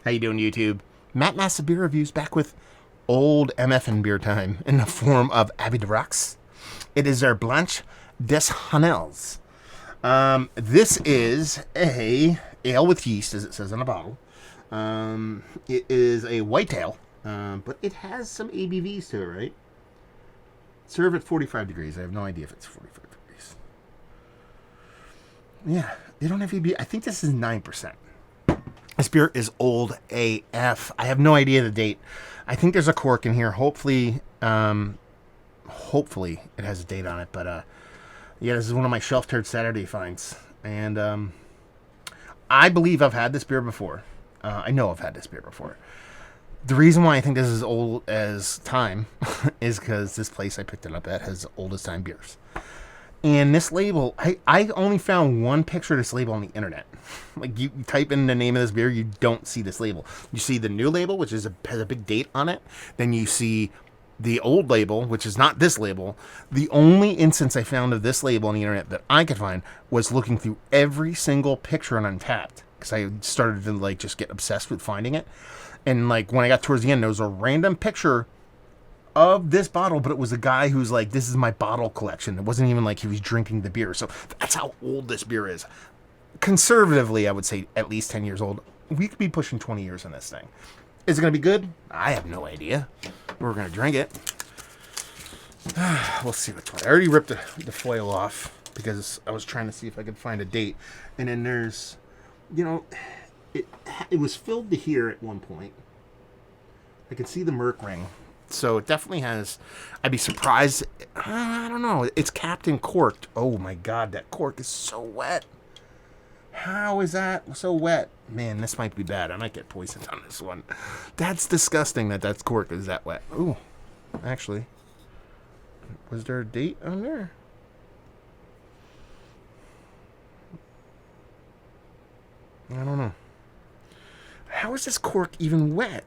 How you doing, YouTube? Matt Nassa Beer Reviews back with old MFN beer time in the form of Abbaye de Rocs. It is our Blanche des Honnelles. This is a ale with yeast, as it says on the bottle. It is a white ale, but it has some ABVs to it, right? Serve at 45 degrees. I have no idea if it's 45 degrees. Yeah, they don't have ABV. I think this is 9%. This beer is old AF. I have no idea the date. I think there's a cork in here. Hopefully it has a date on it. But yeah, this is one of my Shelf Turd Saturday finds. And I believe I've had this beer before. I know I've had this beer before. The reason why I think this is old as time is because this place I picked it up at has old as time beers. And this label, I only found one picture of this label on the internet. Like, you type in the name of this beer, you don't see this label. You see the new label, which has a big date on it. Then you see the old label, which is not this label. The only instance I found of this label on the internet that I could find was looking through every single picture on Untapped. Because I started to, just get obsessed with finding it. And, when I got towards the end, there was a random picture of this bottle, but it was a guy who's like, this is my bottle collection. It wasn't even like he was drinking the beer. So that's how old this beer is. Conservatively, I would say at least 10 years old. We could be pushing 20 years on this thing. Is it going to be good? I have no idea. We're going to drink it. We'll see which one. I already ripped the foil off because I was trying to see if I could find a date. And then there's, it was filled to here at one point. I could see the Merc ring. So it definitely has. I'd be surprised. I don't know. It's capped and corked. Oh my god, that cork is so wet. How is that so wet? Man, this might be bad. I might get poisoned on this one. That's disgusting that's cork is that wet. Ooh, actually. Was there a date on there? I don't know. How is this cork even wet?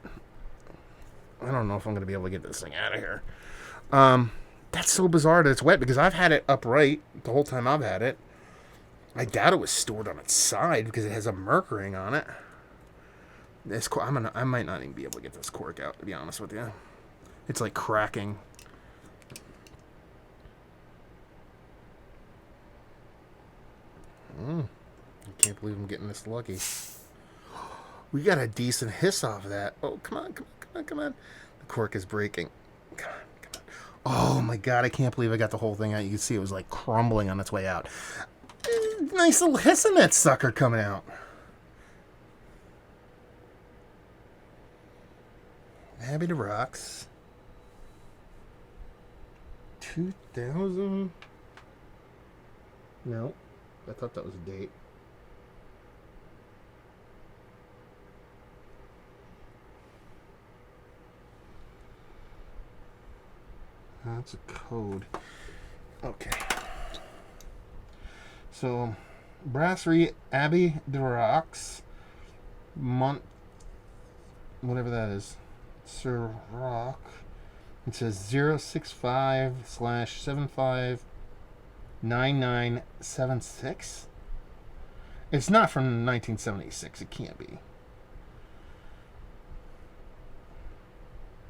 I don't know if I'm going to be able to get this thing out of here. That's so bizarre that it's wet because I've had it upright the whole time I've had it. I doubt it was stored on its side because it has a Merc ring on it. This I might not even be able to get this cork out, to be honest with you. It's like cracking. I can't believe I'm getting this lucky. We got a decent hiss off of that. Oh, come on. The cork is breaking. Come on. Oh my god, I can't believe I got the whole thing out. You can see it was like crumbling on its way out. Nice little hiss in that sucker coming out. Abbaye de Rocs. 2000. No, I thought that was a date. That's a code. Okay. So, Brasserie Abbaye de Rocs, whatever that is, Sir Rock. It says 065/759976. It's not from 1976. It can't be.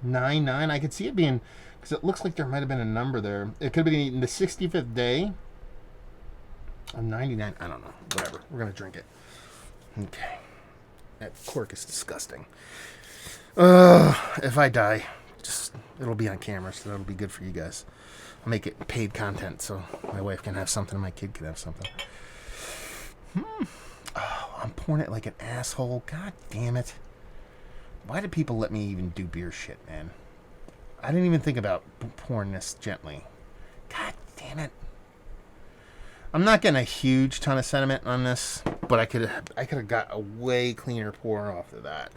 99. I could see it being, because it looks like there might have been a number there. It could have been the 65th day of 99. I don't know. Whatever. We're going to drink it. Okay. That cork is disgusting. If I die, it'll be on camera, so that'll be good for you guys. I'll make it paid content so my wife can have something and my kid can have something. Oh, I'm pouring it like an asshole. God damn it. Why do people let me even do beer shit, man? I didn't even think about pouring this gently. God damn it. I'm not getting a huge ton of sentiment on this, but I could have got a way cleaner pour off of that.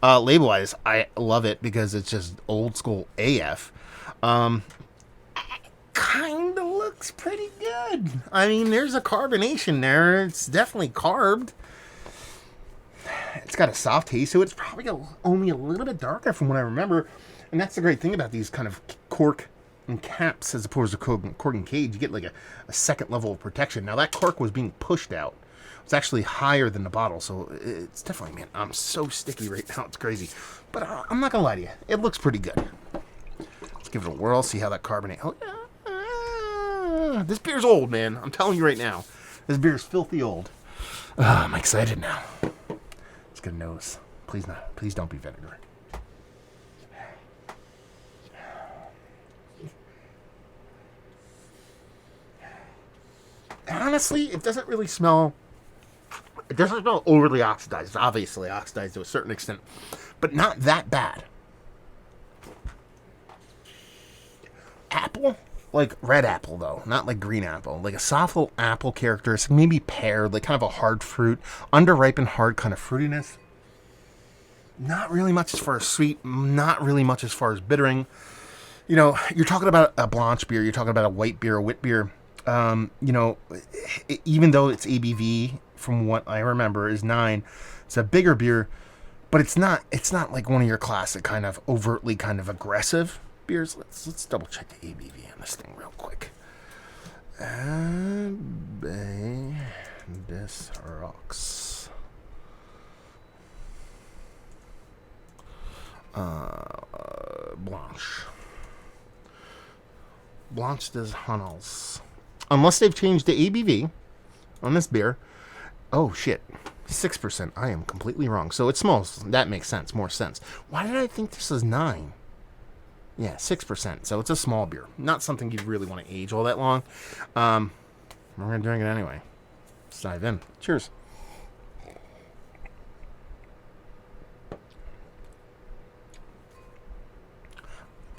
Label-wise, I love it because it's just old school AF. Kind of looks pretty good. I mean, there's a carbonation there. It's definitely carbed. It's got a soft taste to it. It's probably only a little bit darker from what I remember. And that's the great thing about these kind of cork and caps as opposed to cork and cage. You get like a second level of protection. Now that cork was being pushed out It's actually higher than the bottle, so it's definitely, man, I'm so sticky right now. It's crazy. But I'm not going to lie to you. It looks pretty good. Let's give it a whirl, see how that carbonate... Oh, yeah. This beer's old, man. I'm telling you right now. This beer's filthy old. I'm excited now. Let's get a nose. Please not. Please don't be vinegar. Honestly, it doesn't really smell... It doesn't smell overly oxidized. It's obviously oxidized to a certain extent, but not that bad. Apple? Like red apple, though. Not like green apple. Like a soft little apple characteristic. Maybe pear. Like kind of a hard fruit. Under-ripened, hard kind of fruitiness. Not really much as far as sweet. Not really much as far as bittering. You know, you're talking about a Blanche beer. You're talking about a white beer, a wit beer. You know, even though its ABV, from what I remember, is 9, it's a bigger beer, but it's not like one of your classic kind of overtly kind of aggressive beers. Let's double check the ABV on this thing real quick. Abbaye des Rocs. Blanche des Honnelles. Unless they've changed the ABV on this beer. Oh, shit. 6%. I am completely wrong. So it smells. That makes sense. More sense. Why did I think this was 9? Yeah, 6%. So it's a small beer. Not something you really want to age all that long. We're going to drink it anyway. Let's dive in. Cheers.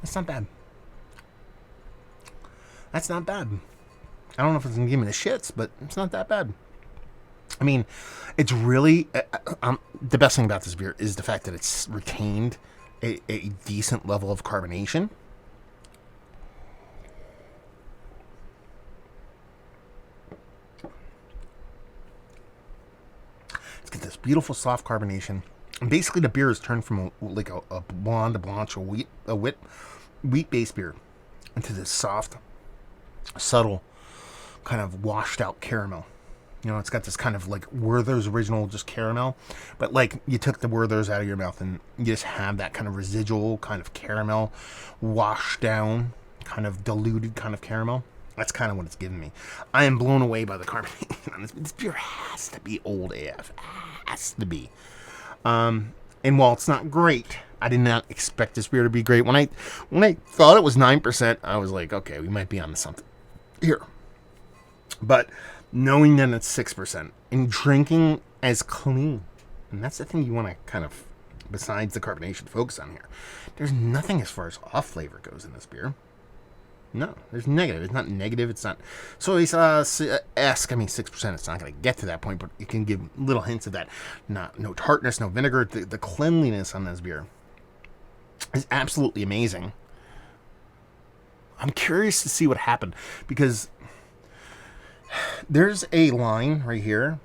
That's not bad. That's not bad. I don't know if it's going to give me the shits, but it's not that bad. I mean, it's really... the best thing about this beer is the fact that it's retained a decent level of carbonation. It's got this beautiful soft carbonation. And basically, the beer is turned from a blonde, a Blanche, a wheat-based beer into this soft, subtle, kind of washed out caramel. You know, it's got this kind of like Werther's original just caramel, but like you took the Werther's out of your mouth and you just have that kind of residual kind of caramel, washed down, kind of diluted kind of caramel. That's kind of what it's giving me. I am blown away by the carbonation on this. This beer has to be old AF. Has to be. And while it's not great, I did not expect this beer to be great. When I thought it was 9%, I was like, okay, we might be on to something here. But knowing that it's 6% and drinking as clean, and that's the thing you want to kind of, besides the carbonation, focus on here. There's nothing as far as off flavor goes in this beer. No, there's negative. It's not negative. It's not. So it's 6%. It's not going to get to that point, but you can give little hints of that. No tartness, no vinegar. The cleanliness on this beer is absolutely amazing. I'm curious to see what happened because there's a line right here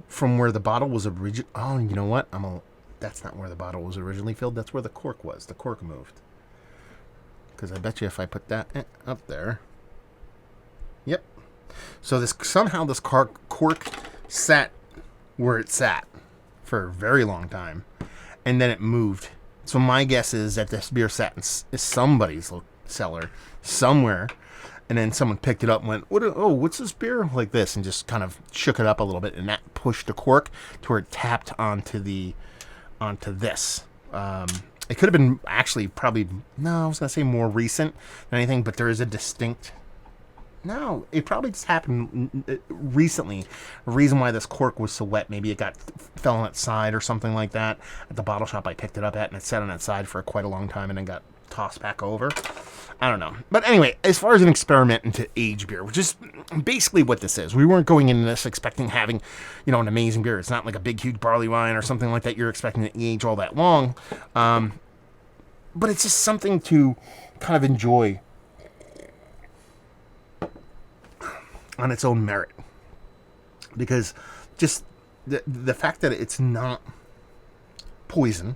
from where the bottle was originally... Oh, you know what? That's not where the bottle was originally filled. That's where the cork was. The cork moved. Because I bet you if I put that up there... Yep. So somehow this cork sat where it sat for a very long time. And then it moved. So my guess is that this beer sat in somebody's cellar somewhere. And then someone picked it up and went, what's this beer? Like this, and just kind of shook it up a little bit, and that pushed the cork to where it tapped onto this. It could have been actually probably, no, I was going to say more recent than anything, but there is a distinct... No, it probably just happened recently. The reason why this cork was so wet, maybe it fell on its side or something like that. At the bottle shop I picked it up at, and it sat on its side for quite a long time and then got tossed back over. I don't know. But anyway, as far as an experiment into age beer, which is basically what this is. We weren't going into this expecting having, an amazing beer. It's not like a big, huge barley wine or something like that you're expecting to age all that long. But it's just something to kind of enjoy on its own merit. Because just the fact that it's not poison,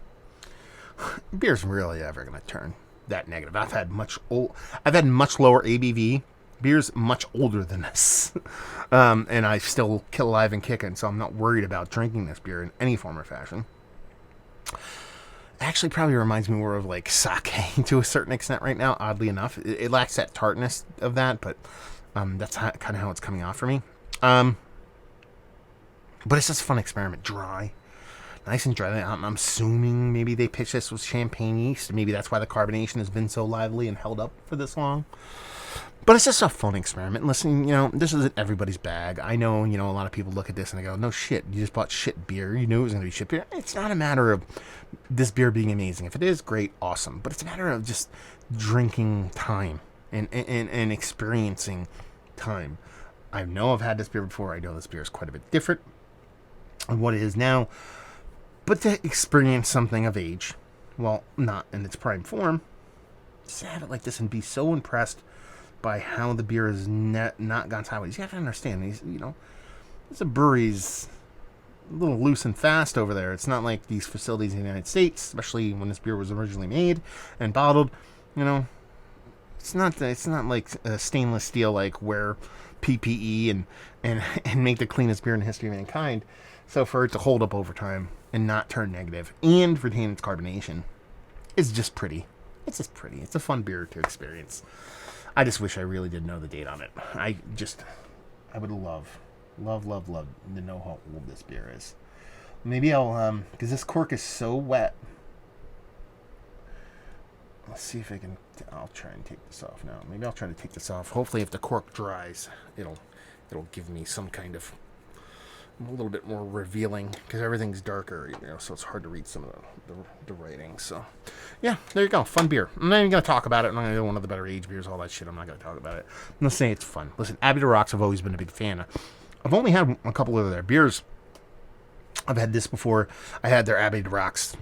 beer's really ever going to turn that negative. I've had much lower ABV Beer's much older than this. And I still kill alive and kicking, so I'm not worried about drinking this beer in any form or fashion. Actually probably reminds me more of like sake to a certain extent right now, oddly enough. It lacks that tartness of that, but that's kind of how it's coming off for me. But it's just a fun experiment. Dry. Nice and dry. I'm assuming maybe they pitched this with champagne yeast. Maybe that's why the carbonation has been so lively and held up for this long. But it's just a fun experiment. Listen, this isn't everybody's bag. I know, a lot of people look at this and they go, no shit, you just bought shit beer. You knew it was going to be shit beer. It's not a matter of this beer being amazing. If it is, great, awesome. But it's a matter of just drinking time and experiencing time. I know I've had this beer before. I know this beer is quite a bit different than what it is now. But to experience something of age, well, not in its prime form, just have it like this and be so impressed by how the beer has not gone sideways. You have to understand, this brewery's a little loose and fast over there. It's not like these facilities in the United States, especially when this beer was originally made and bottled. It's not like stainless steel, like wear PPE and make the cleanest beer in the history of mankind. So for it to hold up over time and not turn negative and retain its carbonation is just pretty. It's just pretty. It's a fun beer to experience. I just wish I really did know the date on it. I would love to know how old this beer is. Maybe I'll, because this cork is so wet. Let's see if I'll try and take this off now. Maybe I'll try to take this off. Hopefully if the cork dries, it'll give me some kind of a little bit more revealing, because everything's darker, so it's hard to read some of the writing. So, yeah, there you go. Fun beer. I'm not even going to talk about it. I'm not going to do one of the better age beers, all that shit. I'm not going to talk about it. I'm going to say it's fun. Listen, Abbaye de Rocs I've always been a big fan of. I've only had a couple of their beers. I've had this before. I had their Abbaye de Rocs.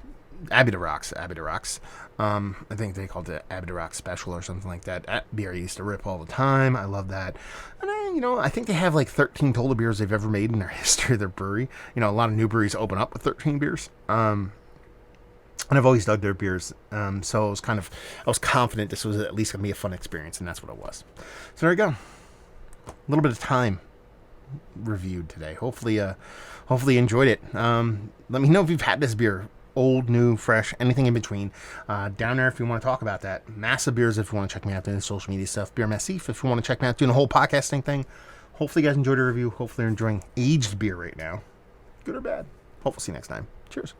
I think they called it Abbaye de Rocs Special or something like that. That beer I used to rip all the time. I love that. And I think they have like 13 total beers they've ever made in their history of their brewery. A lot of new breweries open up with 13 beers. And I've always dug their beers. So I was confident this was at least going to be a fun experience, and that's what it was. So there you go. A little bit of time reviewed today. Hopefully you enjoyed it. Let me know if you've had this beer. Old, new, fresh, anything in between. Down there if you want to talk about that. Massive Beers if you want to check me out doing social media stuff. Beer Massif if you want to check me out doing the whole podcasting thing. Hopefully you guys enjoyed the review. Hopefully you're enjoying aged beer right now. Good or bad. Hopefully see you next time. Cheers.